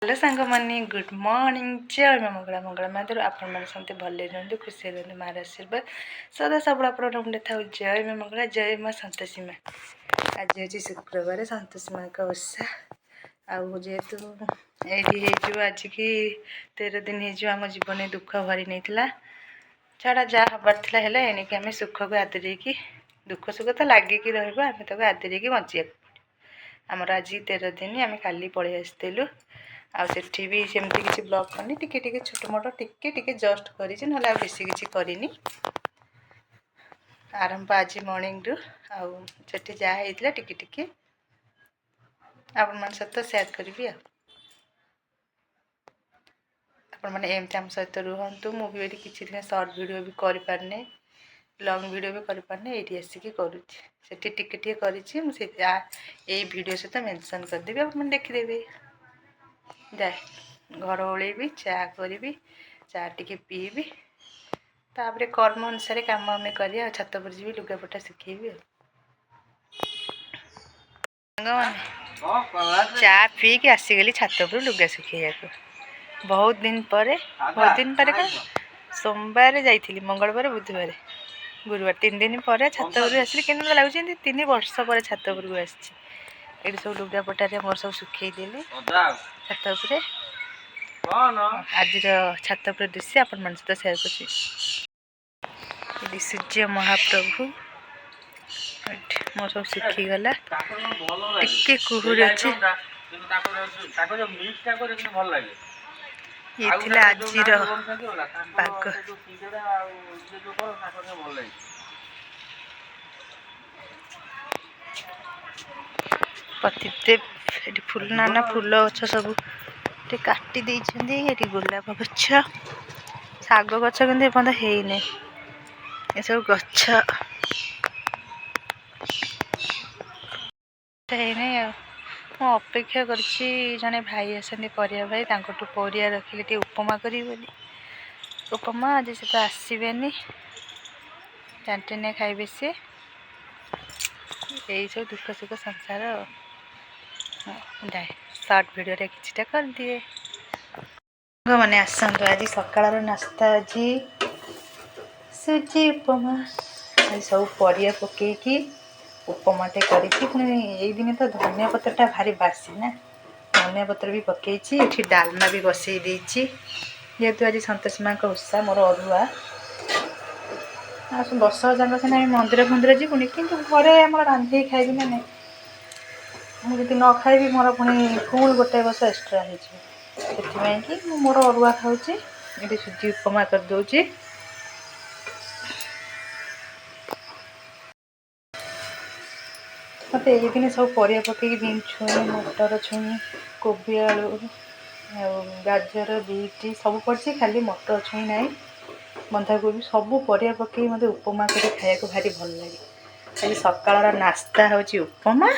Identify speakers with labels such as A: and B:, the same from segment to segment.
A: Hello सांग मानी good morning जय माँ मंगला मंगला माधुर आपण मैंने समझते भले रुहतु खुशी रुहतु मार आशीर्वाद सदा सब मुंडे था जय माँ मंगला जय माँ संतोषी माँ। आज हूँ शुक्रवार संतोषी माँ का ओषा आउ जेहेतु ये आज की 13 दिन हो आम जीवन दुख भरी नहीं छाड़ा जहाँ हबार था एणिक आम सुख को आदर की दुख सुख तो लगिकी रमें आदर की बचा आमर आज 13 दिन आम काली पलि आसलु आठी भी सेमती किसी ब्लॉग करनी टिके छोट मोट टिके जस्ट करी ना बेस किसी करनी आरंभ आज मॉर्निंग रु आठी जहाँ होता टिके आपण मान सहित सेयार करी आपण मैंने एमती आम सहित रुहतु मुझे किसी दिन सर्ट वीडियो भी कर पारने लंग वीडियो भी कर पारने ये आसिक करुँचे टिके करी मुझे वीडियो सहित मेंशन करदेवी आप देखीदेवी जाए घर ओल्बी चा करी चा टे पीबी तापर कर्म अनुसार कम आम कर छात पर जी लुगापटा शिखेबी चा पी कि आसीगली छात पर लुगा शिखे बहुत दिन पर क्या सोमवार जाइली मंगलवार बुधवार गुरुवार 3 दिन पर छात पर आसली कि लगुच 3 वर्ष पर छात पर आसी सब लुगापटारे मोर सब सुखेदेली छात पर आज छात पर दृश्य आपण मान सहित सेयार कर सूर्य महाप्रभु मोर सब सुखीगला टिके कुहुरी अच्छे ये आज पाग पतिदेव ये फूल नाना फूल गछ सब काटी ये गोलाप गछ शाग गछ कि एपर्त है सब गछ अपेक्षा कर जड़े भाई आसती परिया भाई परिया रखिले उपमा करी उपमा आज से तो आसबेनि कैंटीन खाइबे सी यही सब दुख सुख संसार जाए सर्ट वीडियो किछटा कर दिए मैंने आसतु आज सकाळ नास्ता आज सुजी उपमा आज सब परिया पकईकी उपमाटे करी दिन तो धनिया पत्रटा भारी बासी ना धनिया पत्र भी पकई ये डालमा भी बसई जेहेतु आज संतोषी माँ का ओषा मोर अरुआ 10 जाक सीना मंदिर फंदिर जीवनी कि घरे आम रांधि खाइबी ना नहीं मुझे न खाइबी मोर पुणी गोटे बस एक्सट्रा हो मोर अरुआ खाऊँ ये सुजी उपमा कर दूची मत ये दिन सब परिया पकई बीन छुई मटर छुई कोबी आलू गाजर बीट सब पड़ी खाली मटर छुई ना बंधाकोबी सब परिया पकई मत उपमा कर खाया भारी भल लगे आज सकाळ नास्ता हूँ उपमा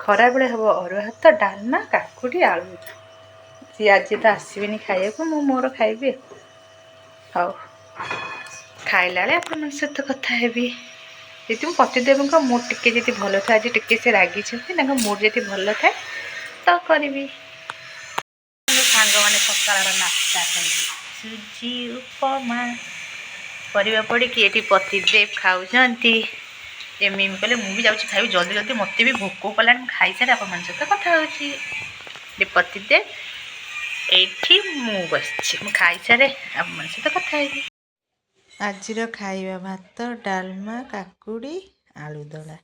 A: खरा बेले हम अरुआ भात डालमा काकुड़ी आलू सी आज तो आसबेनि खाया मु मोर खाइबी हाँ खाइला आप सहित कथा हेबी जी पतिदेव मूड टे भल था आज टे से रागी मूड जी भल था तो करी सांग मैंने सकाळ नास्ता सुजी उपमा परिया पड़ी ये पतिदेव खाऊँच एमएम कहले मुझे जाऊँ खाई जल्दी जल्दी मत भी भोक कला खाई सारे आप सहित कथा पतिदेव ये बस खाई सारे आप सहित कथा आज खाइबा भात डालमा काकुड़ी आलू दला